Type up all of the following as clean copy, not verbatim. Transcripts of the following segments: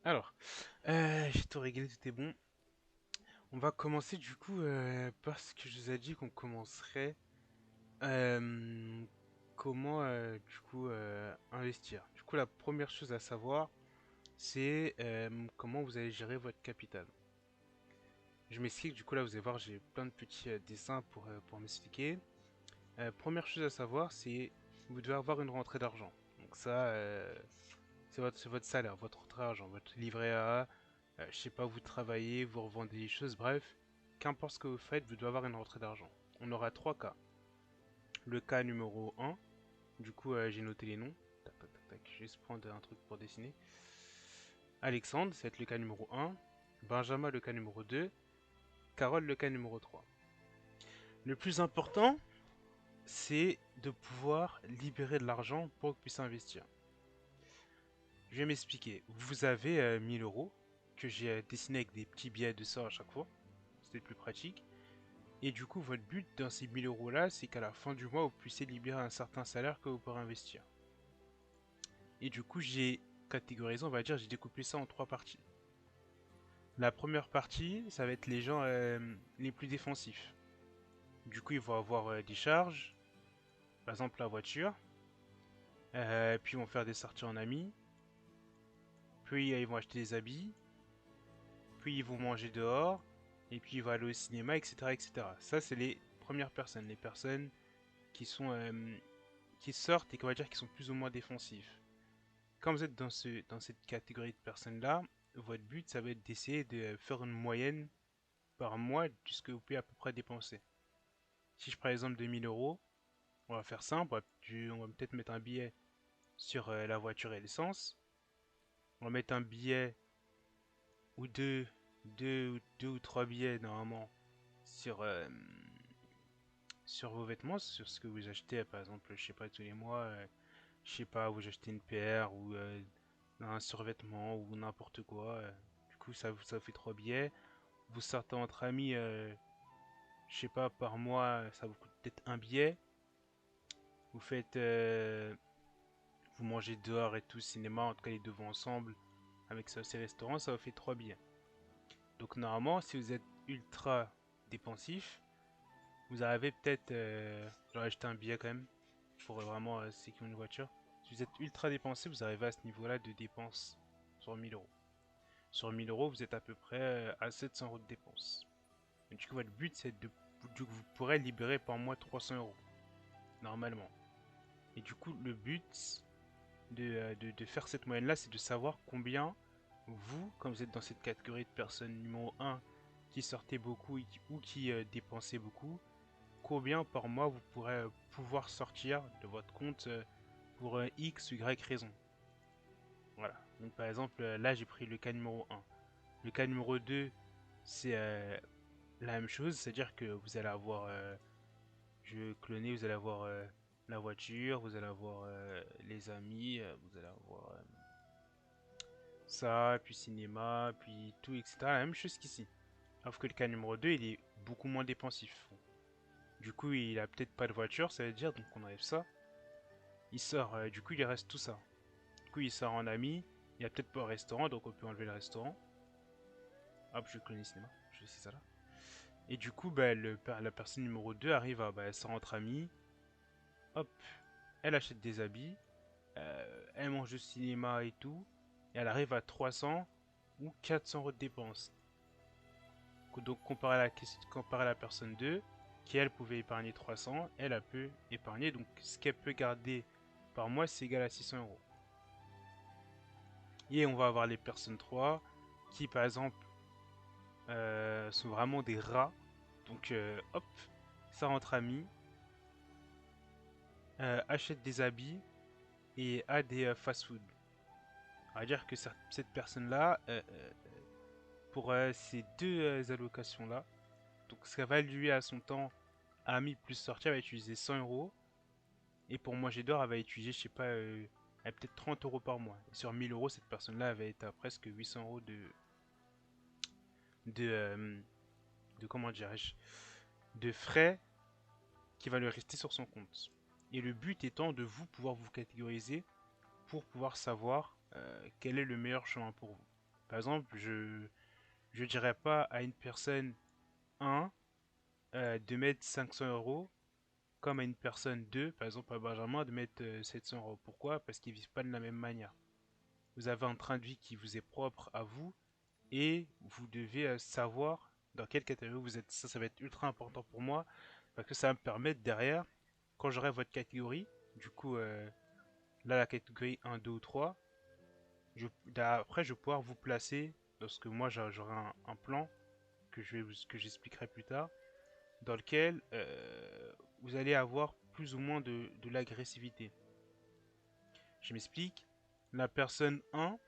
Alors, j'ai tout réglé, tout est bon. On va commencer du coup parce que je vous ai dit qu'on commencerait euh, comment du coup investir. Du coup, la première chose à savoir, c'est comment vous allez gérer votre capital. Je m'explique, du coup là vous allez voir, j'ai plein de petits dessins pour m'expliquer. Première chose à savoir, c'est vous devez avoir une rentrée d'argent. Donc ça, c'est votre salaire, votre rentrée d'argent, votre livret A. Je sais pas, vous travaillez, vous revendez des choses, bref, qu'importe ce que vous faites, vous devez avoir une rentrée d'argent. On aura trois cas. Le cas numéro un, du coup, j'ai noté les noms. Tac, tac, tac, tac, je vais juste prendre un truc pour dessiner. Alexandre, ça va être le cas numéro un. Benjamin, le cas numéro 2. Carole, le cas numéro 3. Le plus important, c'est de pouvoir libérer de l'argent pour que vous puissiez investir. Je vais m'expliquer. Vous avez 1000 euros que j'ai dessiné avec des petits billets de ça à chaque fois. C'était plus pratique. Et du coup, votre but dans ces 1000 euros là, c'est qu'à la fin du mois, vous puissiez libérer un certain salaire que vous pourrez investir. Et du coup, j'ai catégorisé, on va dire, j'ai découpé ça en trois parties. La première partie, ça va être les gens les plus défensifs. Du coup, ils vont avoir des charges, par exemple la voiture, puis ils vont faire des sorties en amis, puis ils vont acheter des habits, puis ils vont manger dehors, et puis ils vont aller au cinéma, etc., etc. Ça, c'est les premières personnes, les personnes qui sont qui sortent et qu'on va dire qui sont plus ou moins défensifs. Quand vous êtes dans cette catégorie de personnes-là, votre but, ça va être d'essayer de faire une moyenne par mois de ce que vous pouvez à peu près dépenser. Si je prends l'exemple de 1000 euros, on va faire simple, on va peut-être mettre un billet sur la voiture et l'essence. On va mettre un billet ou deux ou trois billets normalement sur, sur vos vêtements, sur ce que vous achetez, par exemple, je sais pas, tous les mois, je sais pas, vous achetez une paire ou un survêtement ou n'importe quoi. Du coup, ça vous fait trois billets. Vous sortez entre amis, je sais pas, par mois, ça vous coûte peut-être un billet. Vous faites, vous mangez dehors et tout, cinéma, en tout cas les deux vont ensemble. Avec ça, ces restaurants, ça vous fait trois billets. Donc normalement, si vous êtes ultra dépensif, vous arrivez peut-être, j'aurais acheté un billet quand même pour vraiment sécuriser une voiture. Si vous êtes ultra dépensé, vous arrivez à ce niveau-là de dépenses sur 1000 euros. Sur 1000 euros, vous êtes à peu près à 700 euros de dépenses. Et du coup, votre but, c'est vous pourrez libérer par mois 300 euros, normalement. Et du coup, le but de faire cette moyenne-là, c'est de savoir combien vous, quand vous êtes dans cette catégorie de personnes numéro un qui sortez beaucoup ou qui dépensez beaucoup, combien par mois vous pourrez pouvoir sortir de votre compte pour X ou Y raison. Voilà. Donc par exemple, là j'ai pris le cas numéro un. Le cas numéro 2, c'est la même chose, c'est-à-dire que vous allez avoir, je vais cloner, vous allez avoir la voiture, vous allez avoir les amis, vous allez avoir ça, puis cinéma, puis tout, etc. La même chose qu'ici. Sauf que le cas numéro 2, il est beaucoup moins dépensif. Du coup, il a peut-être pas de voiture, ça veut dire, donc on enlève ça. Il sort, du coup, il reste tout ça. Du coup, il sort en ami, il a peut-être pas un restaurant, donc on peut enlever le restaurant. Hop, je vais cloner cinéma, je vais essayer ça là. Et du coup, bah, la personne numéro 2 arrive à, bah, elle sort entre amis, hop, elle achète des habits, elle mange au cinéma et tout, et elle arrive à 300 ou 400 euros de dépenses. Donc comparé à la personne 2, qui elle pouvait épargner 300, elle a pu épargner, donc ce qu'elle peut garder par mois, c'est égal à 600 euros. Et on va avoir les personnes 3, qui par exemple sont vraiment des rats, donc hop, ça rentre amis, achète des habits et a des fast-food. On va dire que cette personne-là, pour ces deux allocations-là, donc ce qu'elle va lui à son temps ami plus sortir, elle va utiliser 100 euros. Et pour manger d'or, elle va utiliser, je sais pas, elle peut-être 30 euros par mois. Et sur 1000 euros, cette personne-là, elle va être à presque 800 euros de, euh, de comment dirais-je, de frais qui va lui rester sur son compte. Et le but étant de pouvoir vous catégoriser pour pouvoir savoir quel est le meilleur chemin pour vous. Par exemple, je dirais pas à une personne 1 de mettre 500 euros, comme à une personne 2, par exemple à Benjamin, de mettre 700 euros. Pourquoi? Parce qu'ils vivent pas de la même manière. Vous avez un train de vie qui vous est propre à vous et vous devez savoir dans quelle catégorie vous êtes. Ça va être ultra important pour moi parce que ça va me permettre derrière, quand j'aurai votre catégorie, du coup, là, la catégorie 1, 2 ou 3, après, je vais pouvoir vous placer, lorsque moi j'aurai un plan que j'expliquerai plus tard, dans lequel vous allez avoir plus ou moins de l'agressivité. Je m'explique. La personne 1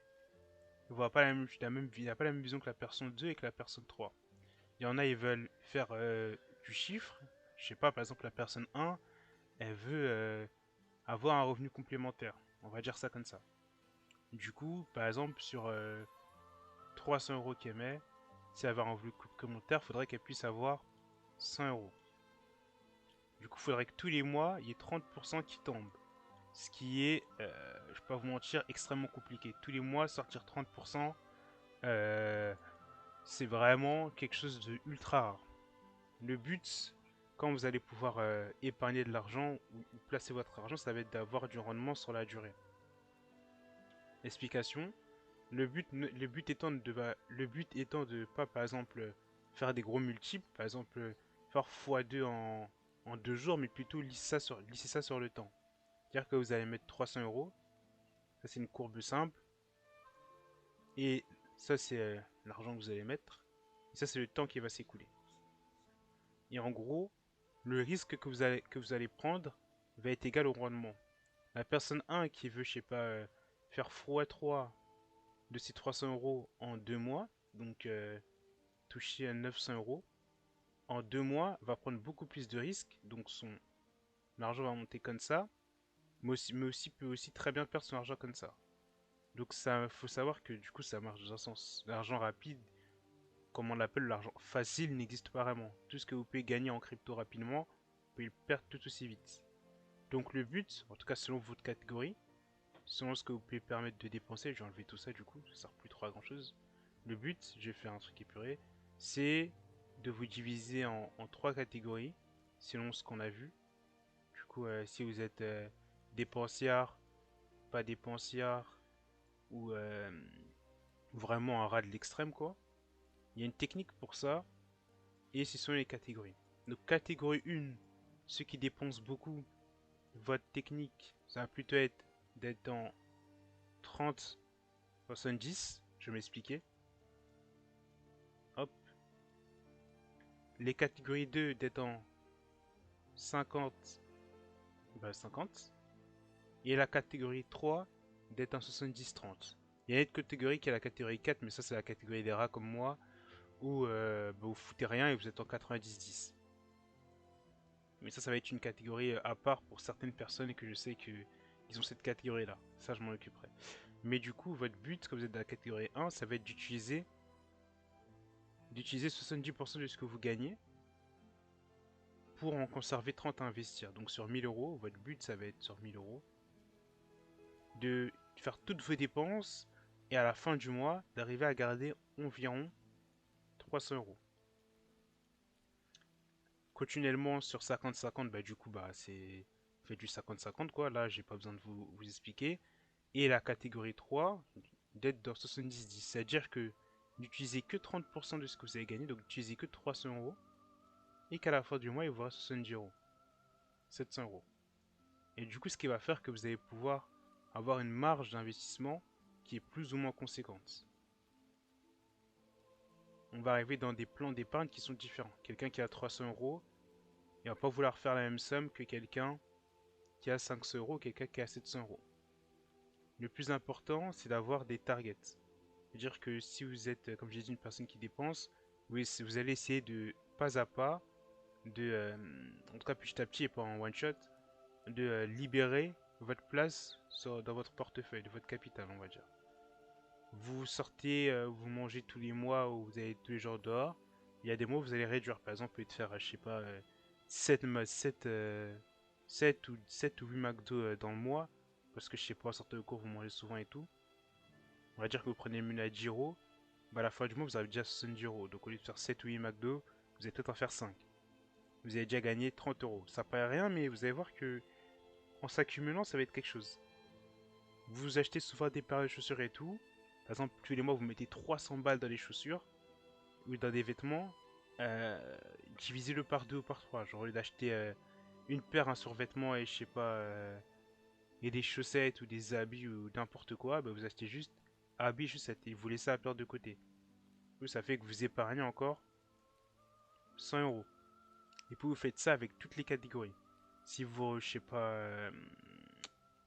ne voit pas il n'a pas la même vision que la personne 2 et que la personne 3. Il y en a, ils veulent faire du chiffre. Je sais pas, par exemple, la personne 1, elle veut avoir un revenu complémentaire. On va dire ça comme ça. Du coup, par exemple, sur 300 euros qu'elle met, si elle veut un revenu complémentaire, il faudrait qu'elle puisse avoir 100 euros. Du coup, il faudrait que tous les mois, il y ait 30% qui tombent. Ce qui est, je vais pas vous mentir, extrêmement compliqué. Tous les mois, sortir 30%, euh, c'est vraiment quelque chose de ultra rare. Le but, quand vous allez pouvoir épargner de l'argent ou placer votre argent, ça va être d'avoir du rendement sur la durée. Explication. Le but étant de pas, par exemple, faire des gros multiples, par exemple, faire x2 en 2 jours, mais plutôt lisser ça sur le temps. C'est-à-dire que vous allez mettre 300 euros, ça c'est une courbe simple, et ça c'est l'argent que vous allez mettre, et ça c'est le temps qui va s'écouler. Et en gros, le risque que vous allez prendre va être égal au rendement. La personne 1 qui veut, je sais pas, faire x3 de ses 300 euros en 2 mois, donc toucher à 900 euros, en 2 mois va prendre beaucoup plus de risques, donc son argent va monter comme ça, mais aussi peut aussi très bien perdre son argent comme ça. Donc ça, faut savoir que du coup ça marche dans un sens. L'argent rapide, comme on l'appelle l'argent facile, n'existe pas vraiment. Tout ce que vous pouvez gagner en crypto rapidement, vous pouvez le perdre tout aussi vite. Donc le but, en tout cas selon votre catégorie, selon ce que vous pouvez permettre de dépenser, je vais enlever tout ça du coup, ça sert plus trop à grand chose. Le but, je vais faire un truc épuré, c'est de vous diviser en trois catégories, selon ce qu'on a vu. Du coup, si vous êtes dépensière, pas dépensière, ou vraiment un rat de l'extrême, quoi. Il y a une technique pour ça, et ce sont les catégories. Donc, catégorie 1, ceux qui dépensent beaucoup, votre technique, ça va plutôt être d'être dans 30, 70, je vais m'expliquer. Hop. Les catégories 2 d'être en 50, bah 50. Et la catégorie 3 d'être en 70-30. Il y a une autre catégorie qui est la catégorie 4, mais ça c'est la catégorie des rats comme moi, où bah, vous foutez rien et vous êtes en 90-10. Mais ça va être une catégorie à part pour certaines personnes et que je sais qu'ils ont cette catégorie-là. Ça, je m'en occuperai. Mais du coup, votre but, quand vous êtes dans la catégorie 1, ça va être d'utiliser 70% de ce que vous gagnez pour en conserver 30 à investir. Donc sur 1000 euros, votre but, ça va être sur 1000 euros de faire toutes vos dépenses et à la fin du mois, d'arriver à garder environ 300 euros. Continuellement sur 50-50, bah du coup, bah c'est fait du 50-50 quoi. Là, j'ai pas besoin de vous expliquer. Et la catégorie 3, d'être dans 70-10. C'est-à-dire que n'utilisez que 30% de ce que vous avez gagné, donc n'utilisez que 300 euros. Et qu'à la fin du mois, il vous reste 70 euros. 700 euros. Et du coup, ce qui va faire que vous allez pouvoir avoir une marge d'investissement qui est plus ou moins conséquente. On va arriver dans des plans d'épargne qui sont différents. Quelqu'un qui a 300 euros, il va pas vouloir faire la même somme que quelqu'un qui a 500 euros, quelqu'un qui a 700 euros. Le plus important, c'est d'avoir des targets. C'est-à-dire que si vous êtes, comme j'ai dit, une personne qui dépense, vous allez essayer de, pas à pas, en tout cas petit à petit et pas en one shot, de libérer votre place dans votre portefeuille, de votre capital, on va dire. Vous sortez, vous mangez tous les mois ou vous allez tous les jours dehors. Il y a des mois où vous allez réduire. Par exemple, vous pouvez faire, je sais pas, 7 ou 8 McDo dans le mois. Parce que je sais pas, sortez de cours, vous mangez souvent et tout. On va dire que vous prenez le menu à 10 euros. bah à la fin du mois, vous avez déjà 70 euros. Donc au lieu de faire 7 ou 8 McDo, vous allez peut-être en faire 5. Vous avez déjà gagné 30 euros. Ça paraît rien, mais vous allez voir que en s'accumulant, ça va être quelque chose. Vous achetez souvent des paires de chaussures et tout. Par exemple, tous les mois, vous mettez 300 balles dans les chaussures ou dans des vêtements. Euh, Divisez-le par 2 ou par 3. Genre, au lieu d'acheter une paire, un survêtement et je sais pas, et des chaussettes ou des habits ou n'importe quoi, bah, vous achetez juste habits, chaussettes et vous laissez la paire de côté. Vous, ça fait que vous épargnez encore 100 euros. Et puis vous faites ça avec toutes les catégories. Si vous, je sais pas,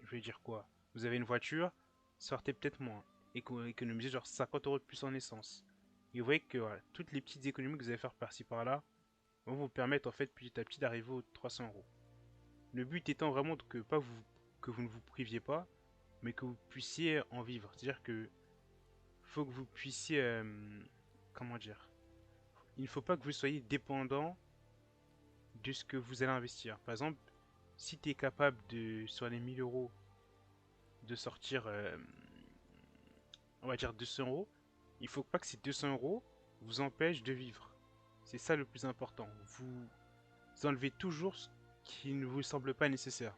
je vais dire quoi, vous avez une voiture, sortez peut-être moins. Et économisez genre 50 euros de plus en essence. Et vous voyez que voilà, toutes les petites économies que vous allez faire par-ci par-là vont vous permettre en fait petit à petit d'arriver aux 300 euros. Le but étant vraiment que vous ne vous priviez pas, mais que vous puissiez en vivre. C'est-à-dire que faut que vous puissiez, comment dire, il ne faut pas que vous soyez dépendant de ce que vous allez investir. Par exemple, si tu es capable de, sur les 1000 euros, de sortir, on va dire 200 euros, il faut pas que ces 200 euros vous empêchent de vivre. C'est ça le plus important. Vous enlevez toujours ce qui ne vous semble pas nécessaire.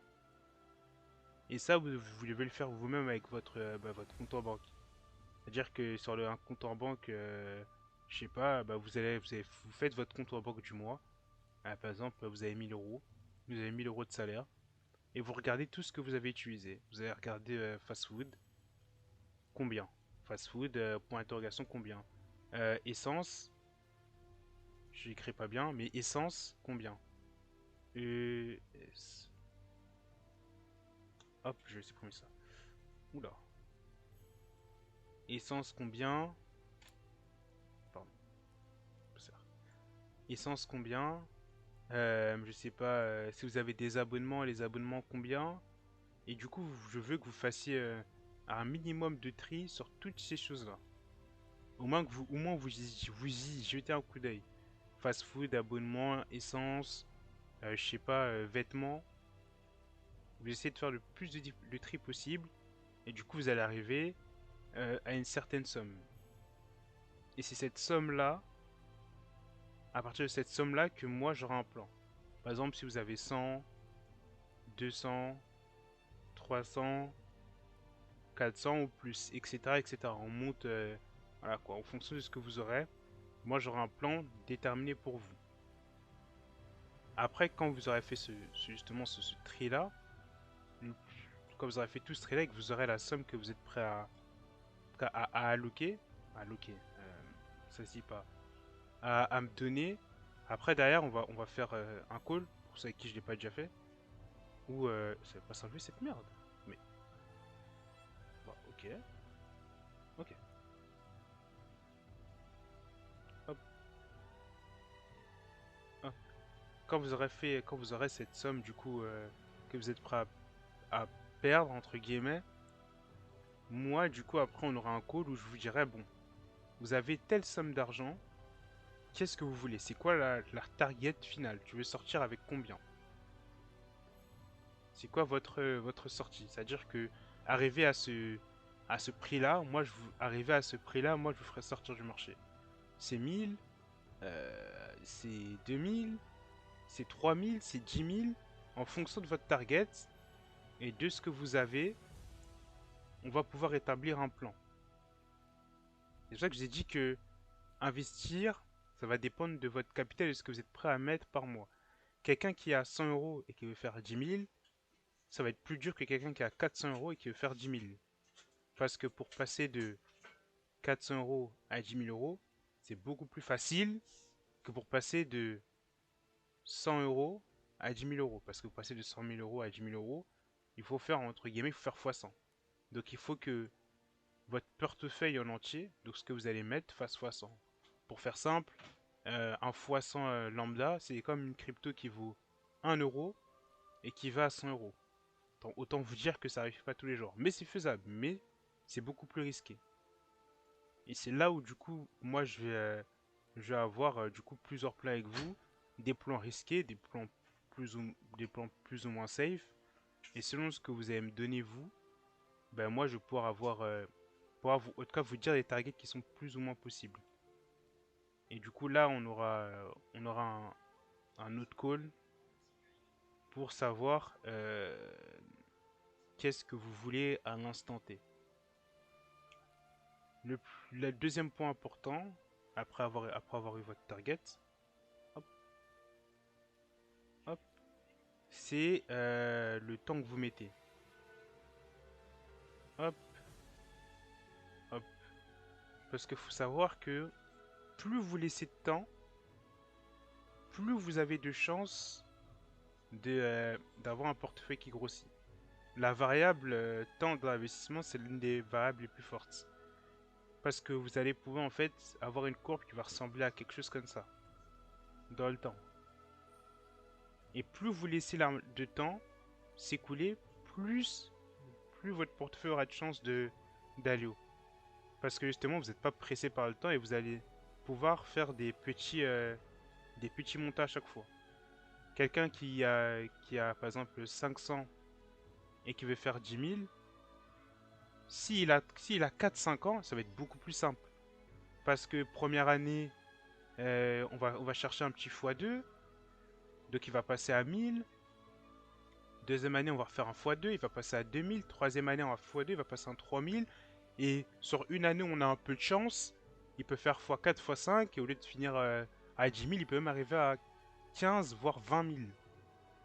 Et ça, vous devez le faire vous-même avec votre compte en banque. C'est-à-dire que sur un compte en banque, je sais pas, bah vous faites votre compte en banque du mois. Ah, par exemple, vous avez 1000 euros. Vous avez 1000 euros de salaire. Et vous regardez tout ce que vous avez utilisé. Vous allez regarder fast food, combien? Fast food, point d'interrogation, combien? Essence, j'écris pas bien, mais essence, combien? ES. Hop, je vais supprimer ça. Oula. Essence, combien? Pardon. Essence, combien? Je sais pas si vous avez des abonnements, les abonnements, combien? Et du coup, je veux que vous fassiez un minimum de tri sur toutes ces choses-là. Au moins vous y jetez un coup d'œil. Fast food, abonnement, essence, je sais pas, vêtements. Vous essayez de faire le plus de tri possible. Et du coup, vous allez arriver à une certaine somme. Et c'est cette somme-là, à partir de cette somme-là, que moi j'aurai un plan. Par exemple, si vous avez 100, 200, 300, 400 ou plus, etc. etc. On monte, voilà quoi, en fonction de ce que vous aurez. Moi j'aurai un plan déterminé pour vous. Après, quand vous aurez fait justement ce tri-là, quand vous aurez fait tout ce tri-là et que vous aurez la somme que vous êtes prêt à alloquer, ça se dit pas, à me donner. Après, derrière, on va faire un call, pour ceux avec qui je l'ai pas déjà fait, ou ça va pas s'enlever cette merde. Mais, bon, ok, ok. Hop, hop. Quand vous aurez cette somme, du coup, que vous êtes prêt à perdre, entre guillemets, moi, du coup, après, on aura un call où je vous dirai, bon, vous avez telle somme d'argent, qu'est-ce que vous voulez? C'est quoi la target finale? Tu veux sortir avec combien? C'est quoi votre sortie? C'est-à-dire que arriver à ce prix-là, arriver à ce prix-là, moi je vous ferai sortir du marché. C'est 1000, c'est 2000, c'est 3000, c'est 10 000. En fonction de votre target et de ce que vous avez, on va pouvoir établir un plan. C'est pour ça que je vous ai dit que investir, ça va dépendre de votre capital et de ce que vous êtes prêt à mettre par mois. Quelqu'un qui a 100 euros et qui veut faire 10 000, ça va être plus dur que quelqu'un qui a 400 euros et qui veut faire 10 000. Parce que pour passer de 400 euros à 10 000 euros, c'est beaucoup plus facile que pour passer de 100 euros à 10 000 euros. Parce que pour passer de 100 000 euros à 10 000 euros, il faut faire, entre guillemets, il faut faire x100. Donc il faut que votre portefeuille en entier, donc ce que vous allez mettre, fasse x100. Pour faire simple, un x100 lambda, c'est comme une crypto qui vaut 1 euro et qui va à 100 euros. Autant vous dire que ça n'arrive pas tous les jours. Mais c'est faisable, mais c'est beaucoup plus risqué. Et c'est là où du coup, moi je vais avoir du coup plusieurs plans avec vous, des plans risqués, des plans plus ou moins safe. Et selon ce que vous allez me donner vous, ben moi je vais pouvoir avoir en tout cas vous dire les targets qui sont plus ou moins possibles. Et du coup là on aura un autre call pour savoir qu'est-ce que vous voulez à l'instant T. Le deuxième point important, après avoir eu votre target, hop, hop, c'est le temps que vous mettez. Hop, hop. Parce qu'il faut savoir que plus vous laissez de temps, plus vous avez de chances d'avoir un portefeuille qui grossit. La variable temps de l'investissement, c'est l'une des variables les plus fortes. Parce que vous allez pouvoir en fait avoir une courbe qui va ressembler à quelque chose comme ça, dans le temps. Et plus vous laissez de temps s'écouler, plus votre portefeuille aura de chances d'aller haut. Parce que justement, vous n'êtes pas pressé par le temps et vous allez pouvoir faire des petits montants à chaque fois. Quelqu'un qui a par exemple 500 et qui veut faire 10 000, s'il a 4-5 ans, ça va être beaucoup plus simple. Parce que première année, on va chercher un petit x2, donc il va passer à 1000. Deuxième année, on va refaire un x2, il va passer à 2000. Troisième année, on va x2, il va passer à 3000. Et sur une année où on a un peu de chance, il peut faire x4, x5, et au lieu de finir à 10 000, il peut même arriver à 15, voire 20 000.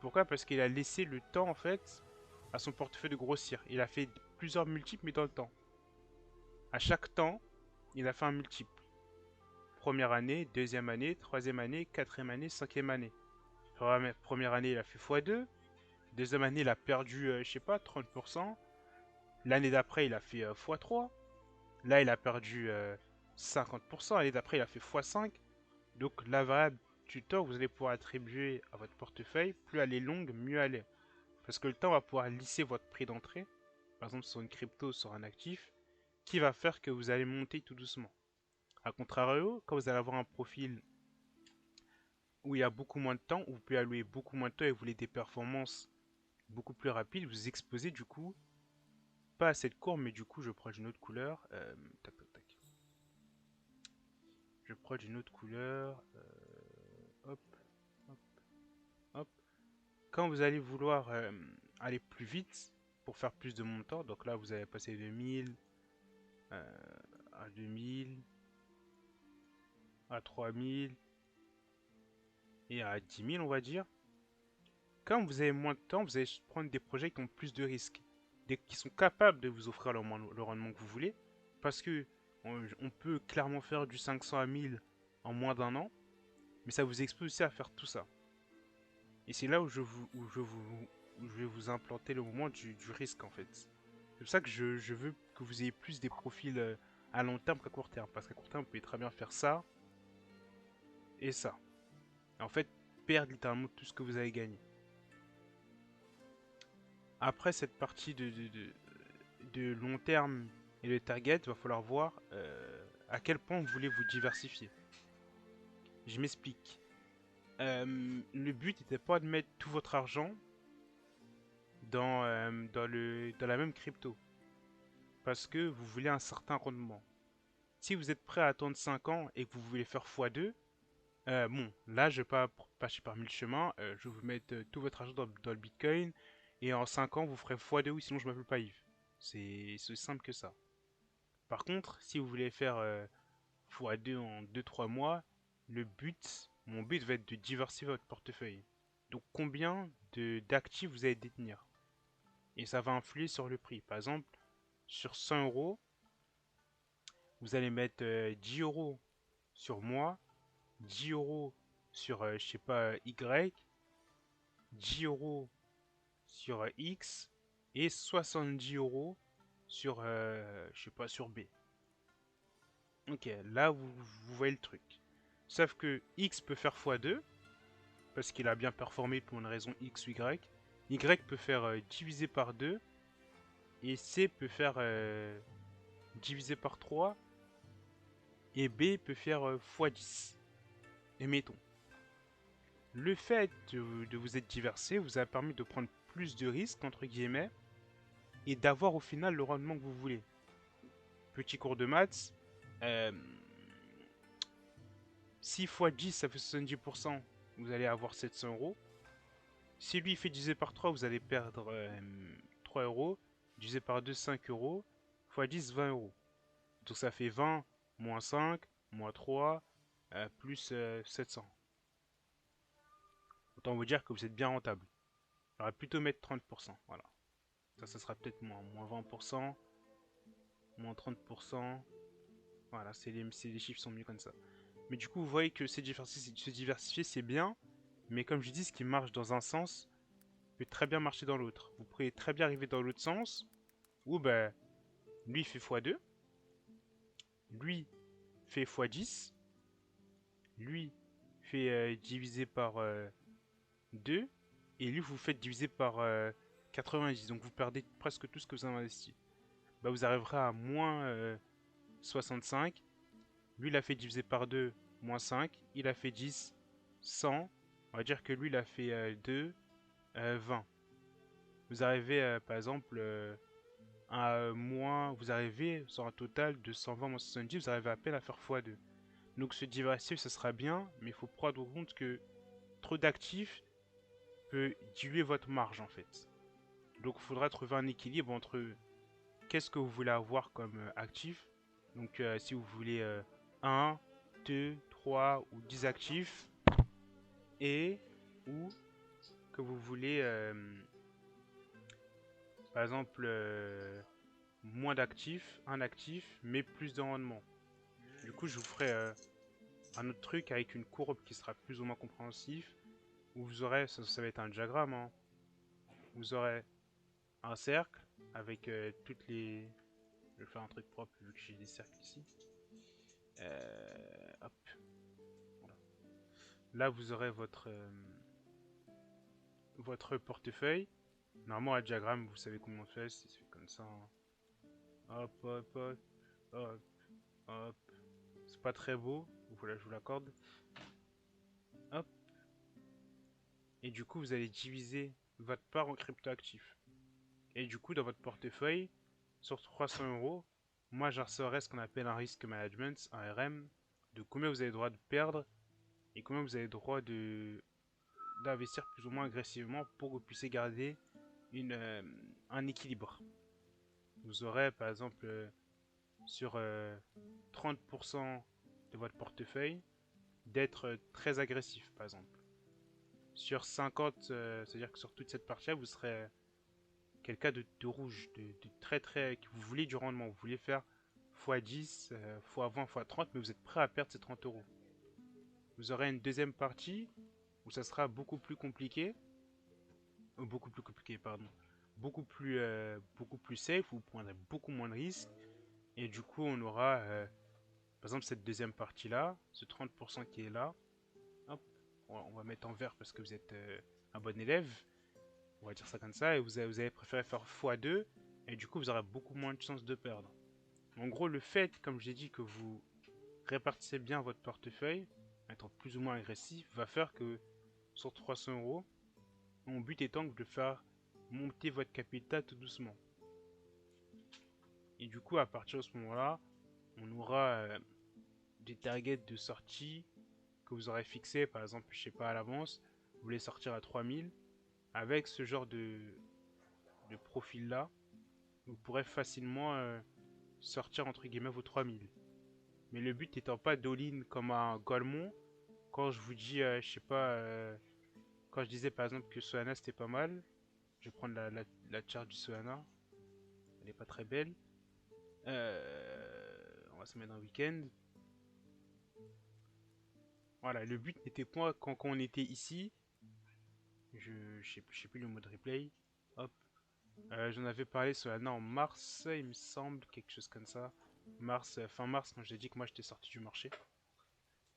Pourquoi? Parce qu'il a laissé le temps, en fait, à son portefeuille de grossir. Il a fait plusieurs multiples, mais dans le temps. À chaque temps, il a fait un multiple. Première année, deuxième année, troisième année, quatrième année, cinquième année. Première année, il a fait x2. Deuxième année, il a perdu, je sais pas, 30%. L'année d'après, il a fait x3. Là, il a perdu 50%. L'année d'après, il a fait x5. Donc, la variable du temps, vous allez pouvoir attribuer à votre portefeuille. Plus elle est longue, mieux elle est. Parce que le temps va pouvoir lisser votre prix d'entrée. Par exemple, sur une crypto, sur un actif, qui va faire que vous allez monter tout doucement. A contrario, quand vous allez avoir un profil où il y a beaucoup moins de temps, où vous pouvez allouer beaucoup moins de temps et vous voulez des performances beaucoup plus rapides, vous exposez du coup pas à cette courbe, mais du coup je prends une autre couleur. Tac, tac, tac. Je prends une autre couleur. Hop, hop, hop. Quand vous allez vouloir aller plus vite pour faire plus de montants, donc là vous allez passer de 1000 à 2000, à 3000 et à 10 000 on va dire. Quand vous avez moins de temps, vous allez prendre des projets qui ont plus de risques, qui sont capables de vous offrir le rendement que vous voulez, parce que on peut clairement faire du 500 à 1000 en moins d'un an, mais ça vous expose aussi à faire tout ça. Et c'est là où où je vais vous implanter le moment du risque en fait. C'est pour ça que je veux que vous ayez plus des profils à long terme qu'à court terme, parce qu'à court terme, vous pouvez très bien faire ça et ça. Et en fait, perdre littéralement tout ce que vous avez gagné. Après cette partie de long terme et de target, il va falloir voir à quel point vous voulez vous diversifier. Je m'explique. Le but n'était pas de mettre tout votre argent dans la même crypto. Parce que vous voulez un certain rendement. Si vous êtes prêt à attendre 5 ans et que vous voulez faire x2, bon, là je vais pas passer par mille chemins, je vais vous mettre tout votre argent dans le Bitcoin et en 5 ans vous ferez x2 ou sinon je m'appelle pas Yves. C'est aussi simple que ça. Par contre, si vous voulez faire x2 en 2-3 mois, mon but va être de diversifier votre portefeuille. Donc combien d'actifs vous allez détenir. Et ça va influer sur le prix. Par exemple, sur 100 euros, vous allez mettre 10 euros sur moi, 10 euros sur, je sais pas, Y, 10 euros sur X et 70 euros sur, je sais pas, sur B. Ok, là vous voyez le truc. Sauf que X peut faire x2 parce qu'il a bien performé pour une raison X ou Y. Y peut faire diviser par 2 et C peut faire diviser par 3 et B peut faire x10. Et mettons. Le fait de vous être diversifié vous a permis de prendre plus de risques, entre guillemets, et d'avoir au final le rendement que vous voulez. Petit cours de maths. Euh, 6 fois 10, ça fait 70%. Vous allez avoir 700 euros. Si lui fait diviser par 3, vous allez perdre 3 euros. Divisé par 2, 5 euros. Fois 10, 20 euros. Donc ça fait 20 moins 5, moins 3, plus 700. Autant vous dire que vous êtes bien rentable. J'aurais plutôt mettre 30%. Voilà. Ça sera peut-être moins 20%, moins 30%. Voilà, les chiffres sont mieux comme ça. Mais du coup, vous voyez que se diversifier, c'est bien. Mais comme je dis, ce qui marche dans un sens peut très bien marcher dans l'autre. Vous pourriez très bien arriver dans l'autre sens, où ben, lui fait x2, lui fait x10, lui fait diviser par 2, et lui vous faites diviser par 90. Donc vous perdez presque tout ce que vous avez investi. Bah, vous arriverez à moins 65. Lui, il a fait diviser par 2, moins 5. Il a fait 10, 100. On va dire que lui, il a fait 2, 20. Vous arrivez, par exemple, à moins. Vous arrivez sur un total de 120 moins 70. Vous arrivez à peine à faire x2. Donc, ce diversifier, ce sera bien. Mais il faut prendre en compte que trop d'actifs peut diluer votre marge, en fait. Donc, il faudra trouver un équilibre entre qu'est-ce que vous voulez avoir comme actif. Donc, si vous voulez 1, 2, 3 ou 10 actifs, et ou que vous voulez, par exemple, moins d'actifs, un actif, mais plus de rendement. Du coup, je vous ferai un autre truc avec une courbe qui sera plus ou moins compréhensif, où vous aurez, ça va être un diagramme, hein. Vous aurez un cercle avec toutes les... Je vais faire un truc propre vu que j'ai des cercles ici. Hop. Voilà. Là, vous aurez votre portefeuille. Normalement, un diagramme, vous savez comment on fait, c'est fait comme ça, hein. Hop, hop, hop, hop, hop. C'est pas très beau, voilà, je vous l'accorde. Hop. Et du coup, vous allez diviser votre part en cryptoactifs. Et du coup, dans votre portefeuille, sur 300 euros, moi, j'insérerai ce qu'on appelle un risk management, un RM, de combien vous avez le droit de perdre et combien vous avez le droit d'investir plus ou moins agressivement pour que vous puissiez garder un équilibre. Vous aurez, par exemple, sur 30% de votre portefeuille, d'être très agressif, par exemple. Sur 50, c'est-à-dire que sur toute cette partie-là, vous serez quelqu'un de rouge, de très très... Vous voulez du rendement, vous voulez faire x10, x20, x30, mais vous êtes prêt à perdre ces 30 euros. Vous aurez une deuxième partie où ça sera beaucoup plus compliqué, pardon, beaucoup plus safe, où vous prendrez beaucoup moins de risques, et du coup on aura, par exemple, cette deuxième partie-là, ce 30% qui est là, hop, on va mettre en vert parce que vous êtes un bon élève, on va dire ça comme ça, et vous avez préféré faire x2, et du coup vous aurez beaucoup moins de chances de perdre. En gros, le fait, comme j'ai dit, que vous répartissez bien votre portefeuille, étant plus ou moins agressif, va faire que sur 300 euros, mon but étant de faire monter votre capital tout doucement. Et du coup, à partir de ce moment-là, on aura des targets de sortie que vous aurez fixés, par exemple, je sais pas, à l'avance, vous voulez sortir à 3000, avec ce genre de profil-là, vous pourrez facilement sortir entre guillemets vos 3000. Mais le but étant pas d'all-in comme un Golemont, quand je vous dis, je sais pas, quand je disais par exemple que Solana c'était pas mal, je vais prendre la chart du Solana, elle est pas très belle. On va se mettre un week-end. Voilà, le but n'était pas quand on était ici. Je sais plus le mode replay. Hop. J'en avais parlé sur l'année en mars, il me semble, quelque chose comme ça. Mars, fin mars, quand j'ai dit que moi j'étais sorti du marché.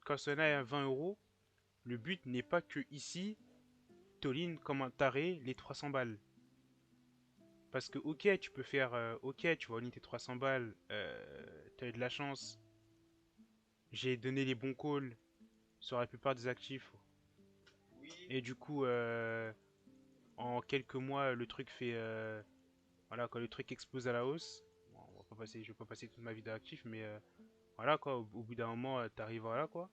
Quand cela est à 20 euros, le but n'est pas que ici, Tolin comme un taré les 300 balles. Parce que, ok, tu peux faire. Ok, tu vas aligner tes 300 balles, t'as eu de la chance. J'ai donné les bons calls sur la plupart des actifs. Et du coup, en quelques mois, le truc fait. Voilà, quand le truc explose à la hausse, bon, on va pas je vais pas passer toute ma vie d'actif, mais voilà quoi, au bout d'un moment, t'arrives à là quoi.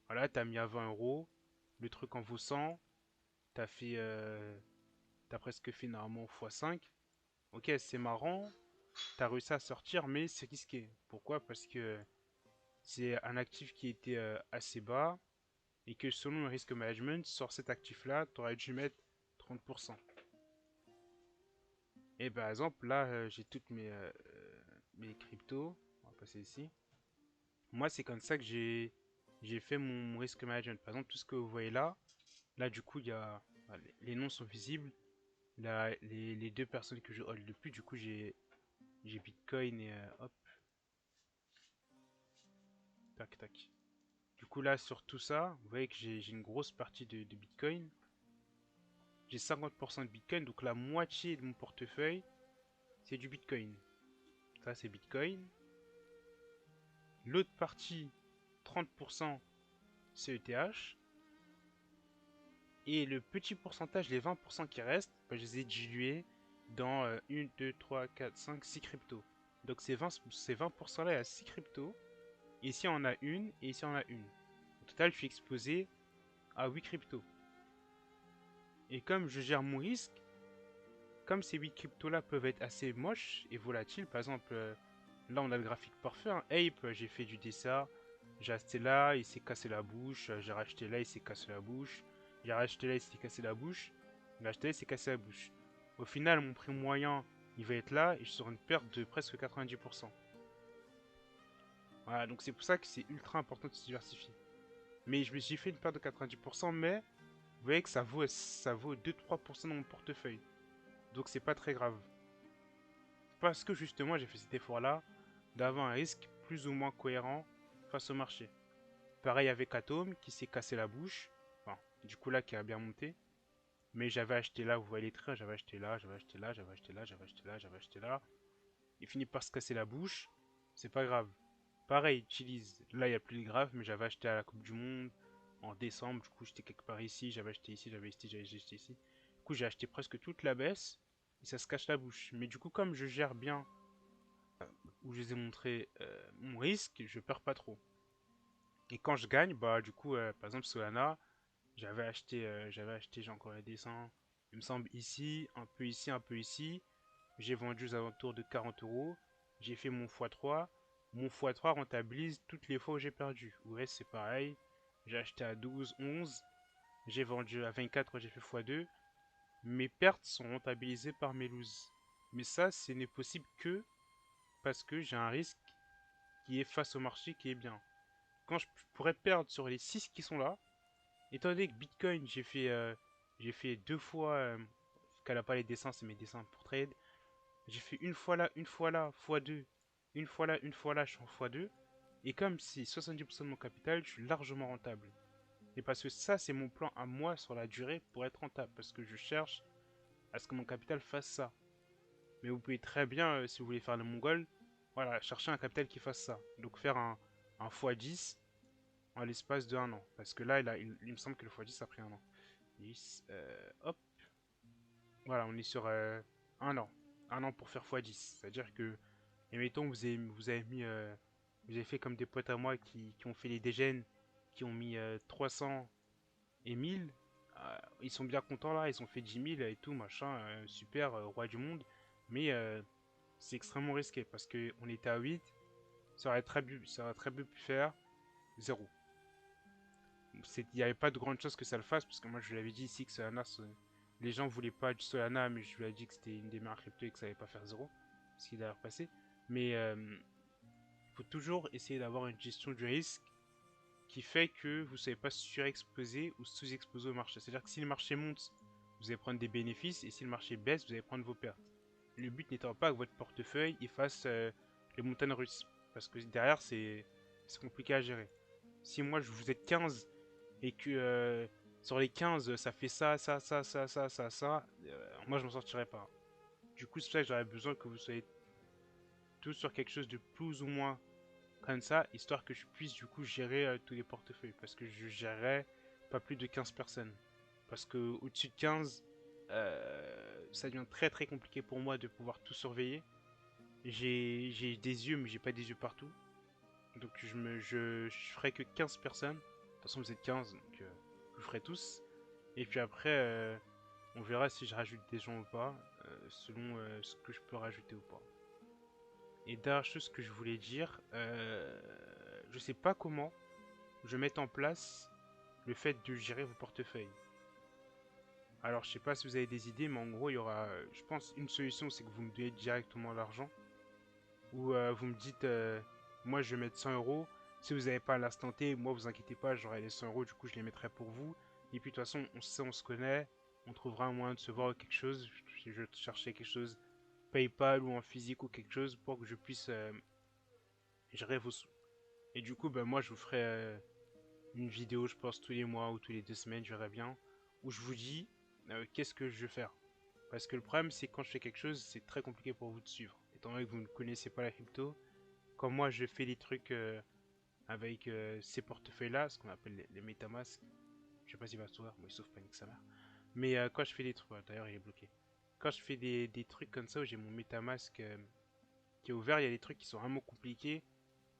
Voilà, t'as mis à 20 euros, le truc en vaut 100, t'as fait, t'as presque fait normalement x5. Ok, c'est marrant, t'as réussi à sortir, mais c'est risqué. Pourquoi? Parce que c'est un actif qui était assez bas et que selon le risque management, sur cet actif-là, t'aurais dû mettre 30%. Et par exemple, là, j'ai toutes mes cryptos. On va passer ici. Moi, c'est comme ça que j'ai fait mon risque management. Par exemple, tout ce que vous voyez là, là, du coup, il y a les noms sont visibles. Là, les deux personnes que je hold depuis, du coup, j'ai Bitcoin et hop, tac, tac. Du coup, là, sur tout ça, vous voyez que j'ai une grosse partie de Bitcoin. J'ai 50% de Bitcoin, donc la moitié de mon portefeuille, c'est du Bitcoin. Ça, c'est Bitcoin. L'autre partie, 30%, c'est ETH. Et le petit pourcentage, les 20% qui restent, bah, je les ai dilués dans 1, 2, 3, 4, 5, 6 cryptos. Donc ces 20% là, il y a 6 cryptos. Ici on a une et ici on a une. Au total, je suis exposé à 8 cryptos. Et comme je gère mon risque, comme ces 8 cryptos là peuvent être assez moches et volatiles, par exemple, là on a le graphique parfait. Hein. Ape, j'ai fait du DSA, j'ai acheté là, il s'est cassé la bouche, j'ai racheté là, il s'est cassé la bouche, j'ai racheté là, il s'est cassé la bouche, j'ai acheté là, il s'est cassé la bouche. Au final, mon prix moyen, il va être là et je serai une perte de presque 90%. Voilà, donc c'est pour ça que c'est ultra important de se diversifier. Mais je me suis fait une perte de 90%, mais vous voyez que ça vaut 2-3% dans mon portefeuille. Donc c'est pas très grave. Parce que justement, j'ai fait cet effort-là d'avoir un risque plus ou moins cohérent face au marché. Pareil avec Atom qui s'est cassé la bouche. Enfin, du coup là qui a bien monté. Mais j'avais acheté là, vous voyez les traits, j'avais acheté là, j'avais acheté là, j'avais acheté là, j'avais acheté là, j'avais acheté là. Il finit par se casser la bouche. C'est pas grave. Pareil, utilise. Là, il n'y a plus de grave, mais j'avais acheté à la Coupe du Monde en décembre. Du coup, j'étais quelque part ici, j'avais acheté ici, j'avais acheté ici. Du coup, j'ai acheté presque toute la baisse et ça se cache la bouche. Mais du coup, comme je gère bien, où je les ai montré mon risque, je perds pas trop. Et quand je gagne, bah du coup, par exemple Solana, j'ai encore les dessins, il me semble ici, un peu ici, un peu ici. J'ai vendu aux alentours de 40 euros. J'ai fait mon x3. Mon x3 rentabilise toutes les fois où j'ai perdu. Ouais, c'est pareil. J'ai acheté à 12, 11. J'ai vendu à 24, j'ai fait x2. Mes pertes sont rentabilisées par mes loses. Mais ça, ce n'est possible que parce que j'ai un risque qui est face au marché qui est bien. Quand je pourrais perdre sur les 6 qui sont là, étant donné que Bitcoin, j'ai fait deux fois, qu'elle n'a pas les dessins, c'est mes dessins pour trade. J'ai fait une fois là, x2, une fois là, une fois là, je suis en x2. Et comme c'est 70% de mon capital, je suis largement rentable. Et parce que ça, c'est mon plan à moi sur la durée pour être rentable. Parce que je cherche à ce que mon capital fasse ça. Mais vous pouvez très bien, si vous voulez faire le mongol, voilà, chercher un capital qui fasse ça. Donc faire un x10 en l'espace de un an. Parce que là, il me semble que le x10 a pris un an. 10, hop. Voilà, on est sur un an. Un an pour faire x10. C'est-à-dire que, et mettons, vous avez fait comme des potes à moi qui ont fait les dégènes, qui ont mis 300 et 1000. Ils sont bien contents là, ils ont fait 10 000 et tout, machin, super, roi du monde. Mais c'est extrêmement risqué parce qu'on était à 8, ça aurait très bien pu faire 0. Il n'y avait pas de grande chose que ça le fasse parce que moi je lui avais dit ici que Solana, les gens voulaient pas du Solana, mais je lui ai dit que c'était une des meilleures cryptos et que ça allait pas faire 0, ce qui est d'ailleurs passé. Mais il faut toujours essayer d'avoir une gestion du risque qui fait que vous ne soyez pas surexposé ou sous-exposé au marché. C'est-à-dire que si le marché monte, vous allez prendre des bénéfices et si le marché baisse, vous allez prendre vos pertes. Le but n'étant pas que votre portefeuille il fasse les montagnes russes parce que derrière c'est compliqué à gérer. Si moi je vous êtes 15 et que sur les 15 ça fait ça, ça, ça, ça, ça, ça, ça, moi je m'en sortirai pas. Du coup, c'est pour ça que j'aurais besoin que vous soyez tous sur quelque chose de plus ou moins comme ça, histoire que je puisse du coup gérer tous les portefeuilles. Parce que je gérerai pas plus de 15 personnes. Parce que au-dessus de 15, ça devient très très compliqué pour moi de pouvoir tout surveiller. J'ai des yeux, mais j'ai pas des yeux partout. Donc je ferai que 15 personnes. De toute façon, vous êtes 15, donc je vous ferai tous. Et puis après, on verra si je rajoute des gens ou pas, selon ce que je peux rajouter ou pas. Et dernière chose que je voulais dire, je sais pas comment je mette en place le fait de gérer vos portefeuilles. Alors, je sais pas si vous avez des idées, mais en gros, il y aura, je pense, une solution, c'est que vous me donnez directement l'argent. Ou vous me dites, moi, je vais mettre 100 euros. Si vous n'avez pas à l'instant T, moi, vous inquiétez pas, j'aurai les 100 euros, du coup, je les mettrai pour vous. Et puis, de toute façon, on sait, on se connaît. On trouvera un moyen de se voir quelque chose. Je vais chercher quelque chose, PayPal ou en physique ou quelque chose pour que je puisse gérer vos sous. Et du coup, ben, moi, je vous ferai une vidéo, je pense, tous les mois ou tous les 2 semaines, je verrai bien, où je vous dis qu'est-ce que je vais faire. Parce que le problème, c'est que quand je fais quelque chose, c'est très compliqué pour vous de suivre. Étant donné que vous ne connaissez pas la crypto, comme moi, je fais des trucs avec ces portefeuilles-là, ce qu'on appelle les MetaMask. Je sais pas s'il va s'ouvrir, moi, sauf panique sa mère. Mais quand je fais des trucs, d'ailleurs, il est bloqué. Quand je fais des trucs comme ça, où j'ai mon MetaMask qui est ouvert, il y a des trucs qui sont vraiment compliqués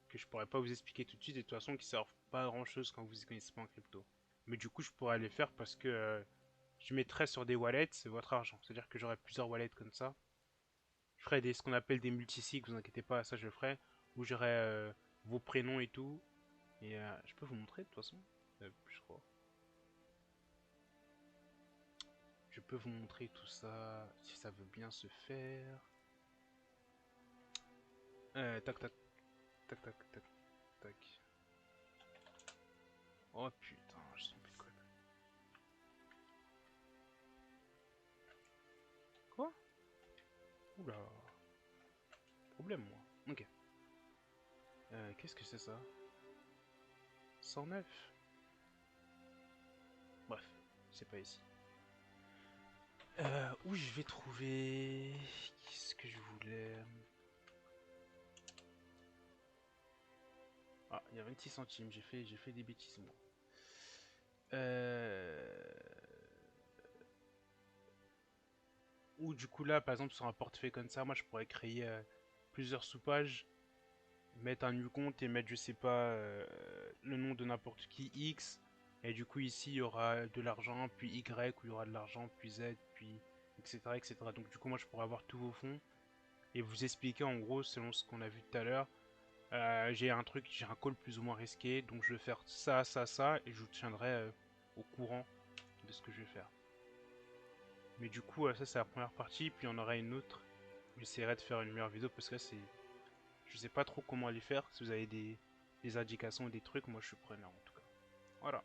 que je pourrais pas vous expliquer tout de suite et de toute façon qui servent pas à grand chose quand vous y connaissez pas en crypto. Mais du coup, je pourrais les faire parce que je mettrais sur des wallets votre argent. C'est-à-dire que j'aurai plusieurs wallets comme ça. Je ferai ce qu'on appelle des multisigs, vous inquiétez pas, ça je le ferai. Où j'aurai vos prénoms et tout. Et je peux vous montrer de toute façon. Je crois. Je peux vous montrer tout ça si ça veut bien se faire. Tac tac tac tac tac tac. Oh putain, je sens plus de code. Quoi? Oula. Problème moi. Ok. Qu'est-ce que c'est ça? 109. Bref, c'est pas ici. Où je vais trouver... Qu'est-ce que je voulais... Ah, il y a 26 centimes, j'ai fait des bêtises moi. Ou du coup là, par exemple, sur un portefeuille comme ça, moi je pourrais créer plusieurs sous-pages, mettre un new compte et mettre, je sais pas, le nom de n'importe qui, X. Et du coup ici, il y aura de l'argent, puis Y, où il y aura de l'argent, puis Z, puis etc., etc. Donc du coup, moi je pourrais avoir tous vos fonds et vous expliquer en gros, selon ce qu'on a vu tout à l'heure, j'ai un call plus ou moins risqué, donc je vais faire ça, ça, ça, et je vous tiendrai au courant de ce que je vais faire. Mais du coup, ça c'est la première partie, puis on aura une autre. J'essaierai de faire une meilleure vidéo parce que là c'est, je sais pas trop comment les faire. Si vous avez des indications ou des trucs, moi je suis preneur en tout cas. Voilà.